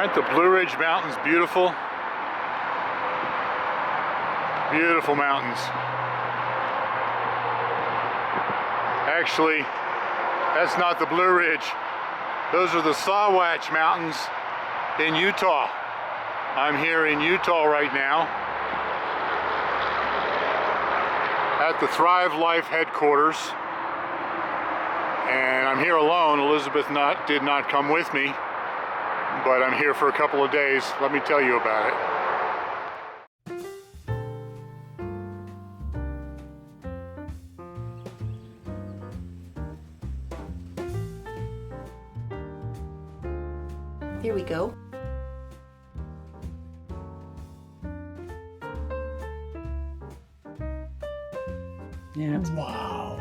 Aren't the Blue Ridge Mountains beautiful? Beautiful mountains. Actually, that's not the Blue Ridge. Those are the Sawatch Mountains in Utah. I'm here in Utah right now at the Thrive Life headquarters. And I'm here alone. Elizabeth did not come with me, but I'm here for a couple of days. Let me tell you about it. Here we go. Yeah. Wow.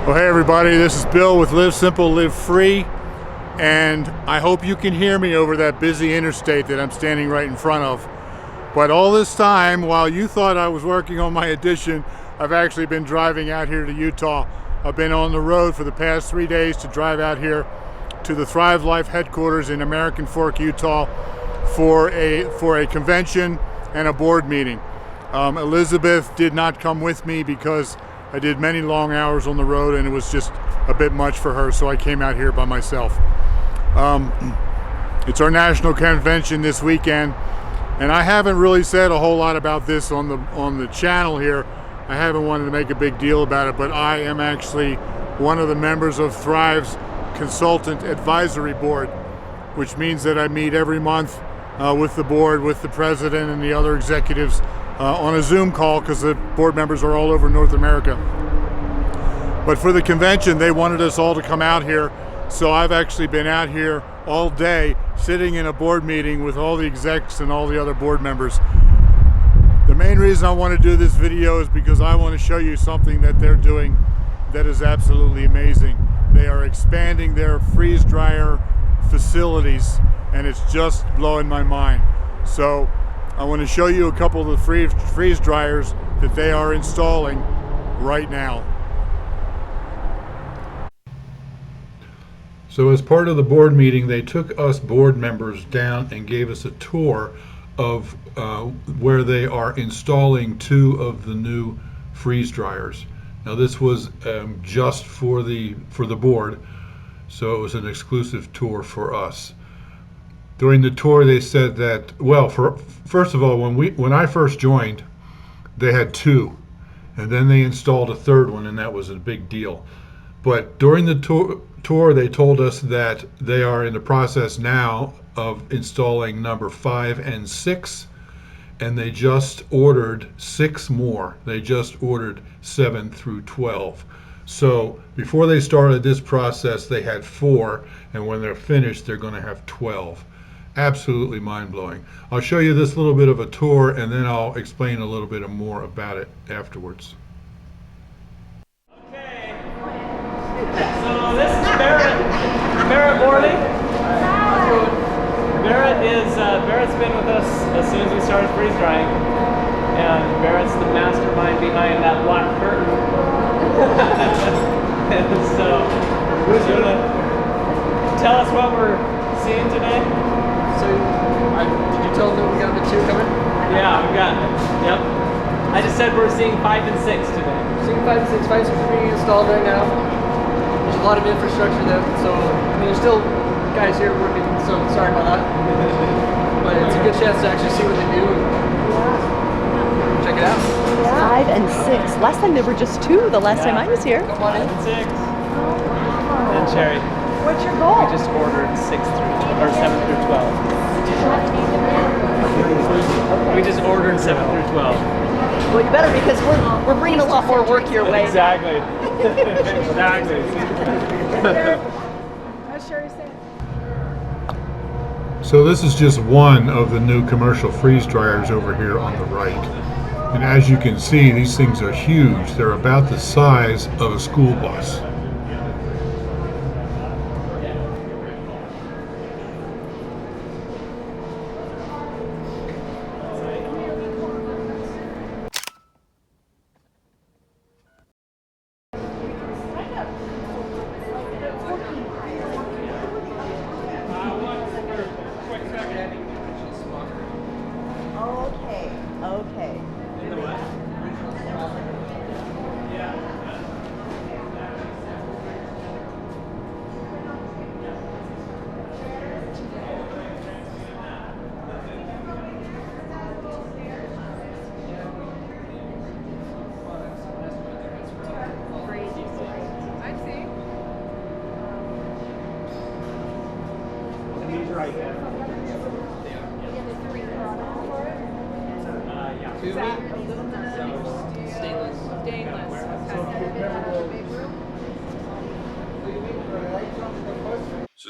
Well, hey everybody, this is Bill with Live Simple, Live Free, and I hope you can hear me over that busy interstate that I'm standing right in front of. But all this time, while you thought I was working on my addition, I've actually been driving out here to Utah. I've been on the road for the past 3 days to drive out here to the Thrive Life headquarters in American Fork, Utah for a convention and a board meeting. Elizabeth did not come with me because I did many long hours on the road and it was just a bit much for her, so I came out here by myself. It's our national convention this weekend, and I haven't really said a whole lot about this on the channel here. I haven't wanted to make a big deal about it, but I am actually one of the members of Thrive's Consultant Advisory Board, which means that I meet every month with the board, with the president and the other executives on a Zoom call, because the board members are all over North America. But for the convention, they wanted us all to come out here, so I've actually been out here all day sitting in a board meeting with all the execs and all the other board members. The main reason I want to do this video is because I want to show you something that they're doing that is absolutely amazing. They are expanding their freeze dryer facilities, and it's just blowing my mind. So I want to show you a couple of the freeze dryers that they are installing right now. So as part of the board meeting, they took us board members down and gave us a tour of where they are installing 2 of the new freeze dryers. Now this was just for the board, so it was an exclusive tour for us. During the tour, they said that, well, first of all, when I first joined, they had 2, and then they installed a 3rd one, and that was a big deal. But during the tour, they told us that they are in the process now of installing number 5 and 6, and they just ordered 6 more. They just ordered 7 through 12. So before they started this process, they had 4, and when they're finished, they're going to have 12. Absolutely mind-blowing. I'll show you this little bit of a tour, and then I'll explain a little bit more about it afterwards. Okay, so this is Barrett Morley. Barrett's been with us as soon as we started freeze drying, and Barrett's the mastermind behind that black curtain. And so, who's gonna tell us what we're seeing today? So, did you tell them we got the 2 coming? Yeah, we got, yep. I just said we're seeing 5 and 6 today. Seeing 5 and 6, 5 are being installed right now. There's a lot of infrastructure there, so I mean, there's still guys here working, so sorry about that. But it's a good chance to actually see what they do and check it out. 5 and 6. Last time there were just 2. The last time I was here. Come on in. 5 and 6. And Cherry. What's your goal? We just ordered 6 through, or 7 through 12. We just ordered 7 through 12. Well, you better, because we're bringing a lot more work your way. Exactly. Exactly. So this is just one of the new commercial freeze dryers over here on the right. And as you can see, these things are huge. They're about the size of a school bus. So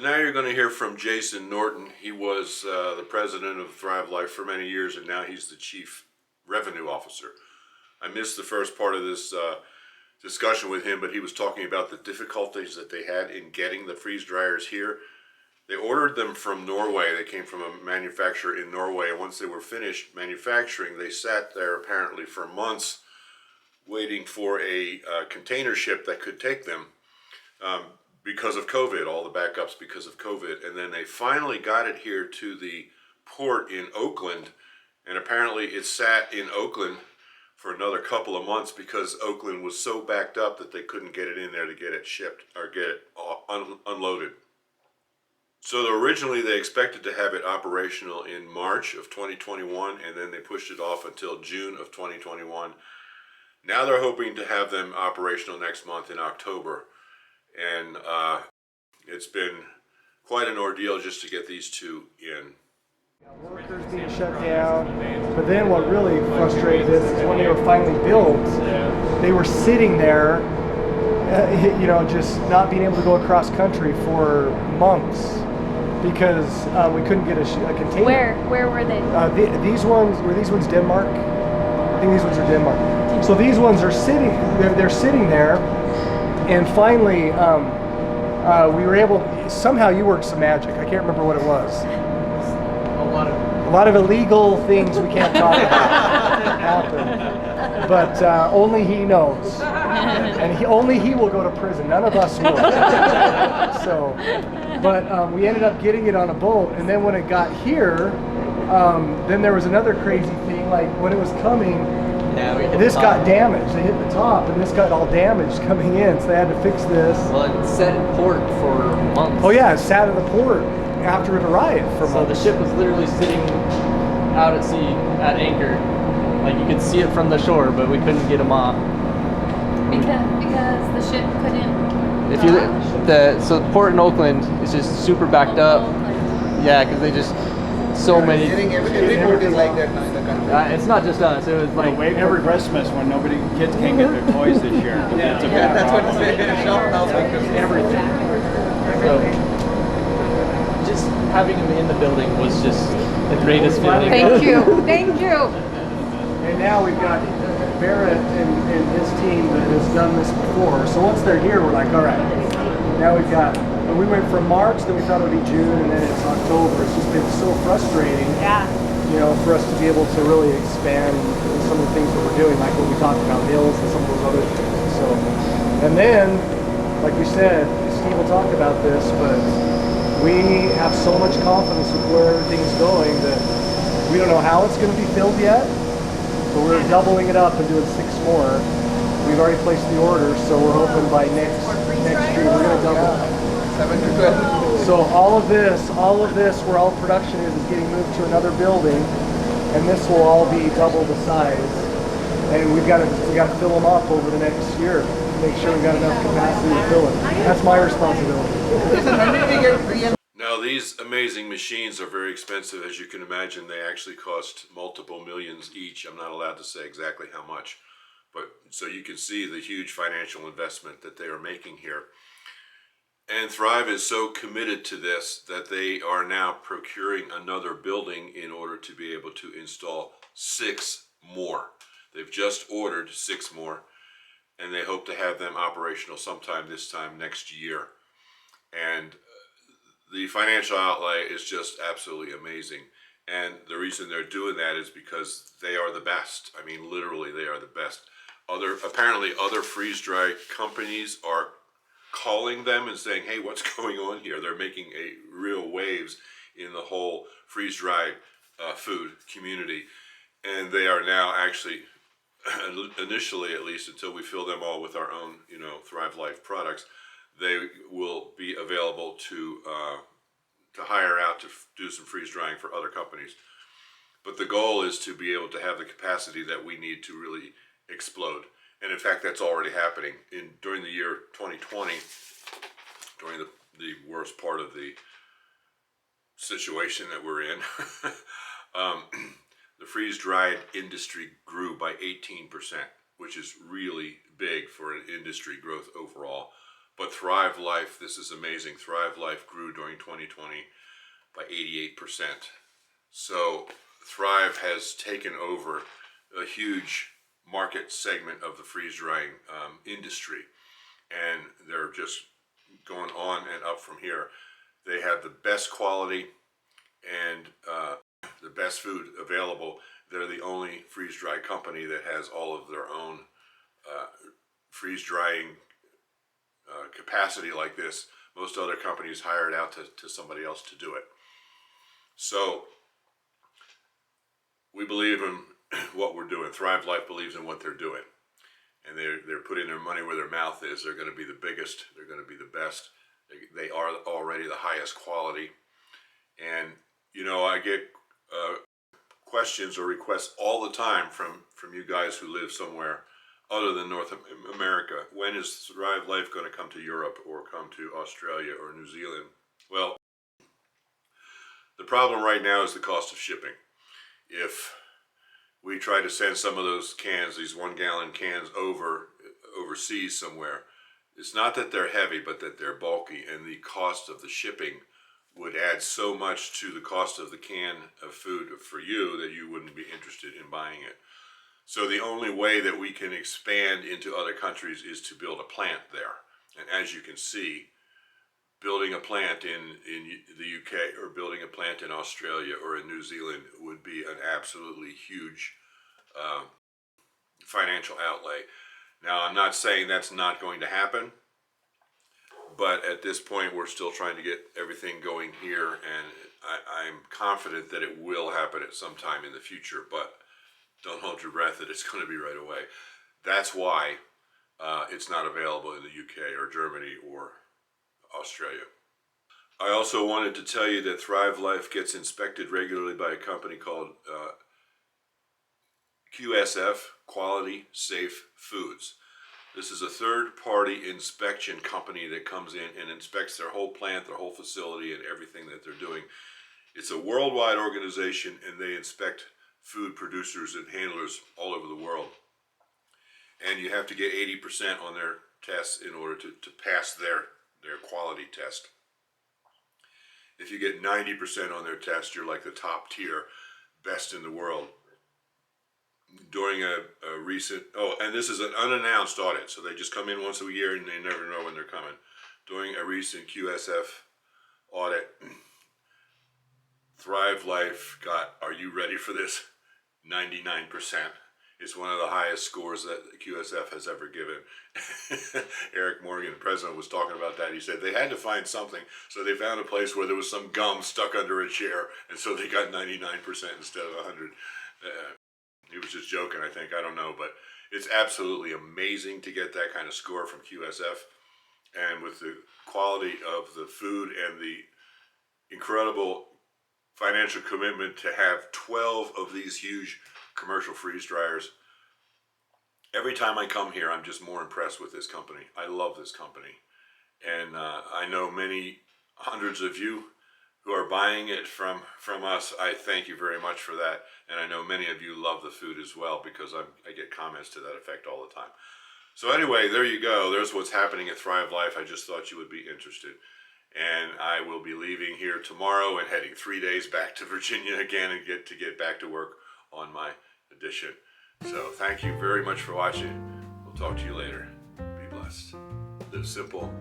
now you're going to hear from Jason Norton. He was the president of Thrive Life for many years, and now he's the chief revenue officer. I missed the first part of this discussion with him, but he was talking about the difficulties that they had in getting the freeze dryers here. They ordered them from Norway. They came from a manufacturer in Norway, and once they were finished manufacturing, they sat there apparently for months waiting for a container ship that could take them because of COVID, all the backups because of COVID. And then they finally got it here to the port in Oakland, and apparently it sat in Oakland for another couple of months because Oakland was so backed up that they couldn't get it in there to get it shipped or get it unloaded. So originally they expected to have it operational in March of 2021, and then they pushed it off until June of 2021. Now they're hoping to have them operational next month in October. And it's been quite an ordeal just to get these two in. Workers being shut down, but then what really frustrated us is when they were finally built, they were sitting there, just not being able to go across country for months because we couldn't get a container. Where were they? These ones Denmark? I think these ones are Denmark. So these ones are sitting. They're sitting there, and finally we were able. Somehow you worked some magic. I can't remember what it was. A lot of illegal things we can't talk about happened, but only he knows, and only he will go to prison. None of us will. But we ended up getting it on a boat, and then when it got here, then there was another crazy thing. Like when it was coming, this got damaged. They hit the top, and this got all damaged coming in, so they had to fix this. Well, it sat in port for months. Oh yeah, it sat in the port after it arrived for So months. the ship was literally sitting out at sea at anchor. Like you could see it from the shore, but we couldn't get them off. Because the ship couldn't. If you so the port in Oakland is just super backed up. Yeah, because they just so many. Everything like that now in the country. It's not just us. It was like Wait for Christmas when kids can't get their toys this year. It's a big That's what I'm problem. saying. Shop now for Christmas. everything. So just having them in the building was just the greatest feeling. Thank you. And now we've got Barrett and his team that has done this before. So once they're here, we're like, all right. Now we've got. We went from March, then we thought it would be June, and then it's October. It's just been so frustrating. Yeah. For us to be able to really expand some of the things that we're doing, like what we talked about, hills and some of those other things. So, and then, like we said, Steve will talk about this, but we have so much confidence with where everything's going that we don't know how it's going to be filled yet, but we're doubling it up and doing 6 more. We've already placed the order, so we're hoping by next year we're going to double. 7 to 12. So all of this, where all production is getting moved to another building, and this will all be double the size. And we got to fill them up over the next year. Make sure we got enough capacity to fill it. That's my responsibility. Now these amazing machines are very expensive, as you can imagine. They actually cost multiple millions each. I'm not allowed to say exactly how much, but so you can see the huge financial investment that they are making here. And Thrive is so committed to this that they are now procuring another building in order to be able to install 6 more. They've just ordered 6 more, and they hope to have them operational sometime this time next year. And the financial outlay is just absolutely amazing. And the reason they're doing that is because they are the best. I mean, literally, they are the best. Apparently other freeze-dry companies are calling them and saying, hey, what's going on here? They're making real waves in the whole freeze-dried food community. And they are now actually, initially at least, until we fill them all with our own, Thrive Life products, they will be available to hire out to do some freeze drying for other companies. But the goal is to be able to have the capacity that we need to really explode. And in fact, that's already happening. During the year 2020, during the worst part of the situation that we're in. The freeze-dried industry grew by 18%, which is really big for an industry growth overall. But Thrive Life, this is amazing. Thrive Life grew during 2020 by 88%. So Thrive has taken over a huge market segment of the freeze-drying industry, and they're just going on and up from here. They have the best quality and the best food available. They're the only freeze-dry company that has all of their own freeze-drying capacity like this. Most other companies hire it out to somebody else to do it. So we believe in what we're doing. Thrive Life believes in what they're doing. And they're putting their money where their mouth is. They're going to be the biggest. They're going to be the best. They are already the highest quality. And, you know, I get questions or requests all the time from you guys who live somewhere other than North America. When is Thrive Life going to come to Europe or come to Australia or New Zealand? Well, the problem right now is the cost of shipping. If we try to send some of those cans, these 1 gallon cans overseas somewhere, it's not that they're heavy, but that they're bulky, and the cost of the shipping would add so much to the cost of the can of food for you that you wouldn't be interested in buying it. So the only way that we can expand into other countries is to build a plant there. And as you can see, building a plant in the UK or building a plant in Australia or in New Zealand would be an absolutely huge financial outlay. Now, I'm not saying that's not going to happen, but at this point we're still trying to get everything going here, and I'm confident that it will happen at some time in the future, but don't hold your breath that it's going to be right away. That's why it's not available in the UK or Germany or Australia. I also wanted to tell you that Thrive Life gets inspected regularly by a company called QSF, Quality Safe Foods. This is a third-party inspection company that comes in and inspects their whole plant, their whole facility, and everything that they're doing. It's a worldwide organization, and they inspect food producers and handlers all over the world. And you have to get 80% on their tests in order to pass their quality test. If you get 90% on their test, you're like the top tier, best in the world. During a recent, and this is an unannounced audit, so they just come in once a year and they never know when they're coming. During a recent QSF audit, Thrive Life got, are you ready for this? 99%. It's one of the highest scores that QSF has ever given. Eric Morgan, the president, was talking about that. He said they had to find something, so they found a place where there was some gum stuck under a chair, and so they got 99% instead of 100. He was just joking, I think. I don't know, but it's absolutely amazing to get that kind of score from QSF. And with the quality of the food and the incredible financial commitment to have 12 of these huge commercial freeze dryers, every time I come here, I'm just more impressed with this company. I love this company. And I know many hundreds of you who are buying it from us. I thank you very much for that. And I know many of you love the food as well, because I get comments to that effect all the time. So anyway, there you go. There's what's happening at Thrive Life. I just thought you would be interested. And I will be leaving here tomorrow and heading 3 days back to Virginia again and get back to work on my edition. So thank you very much for watching. We'll talk to you later. Be blessed. Live simple.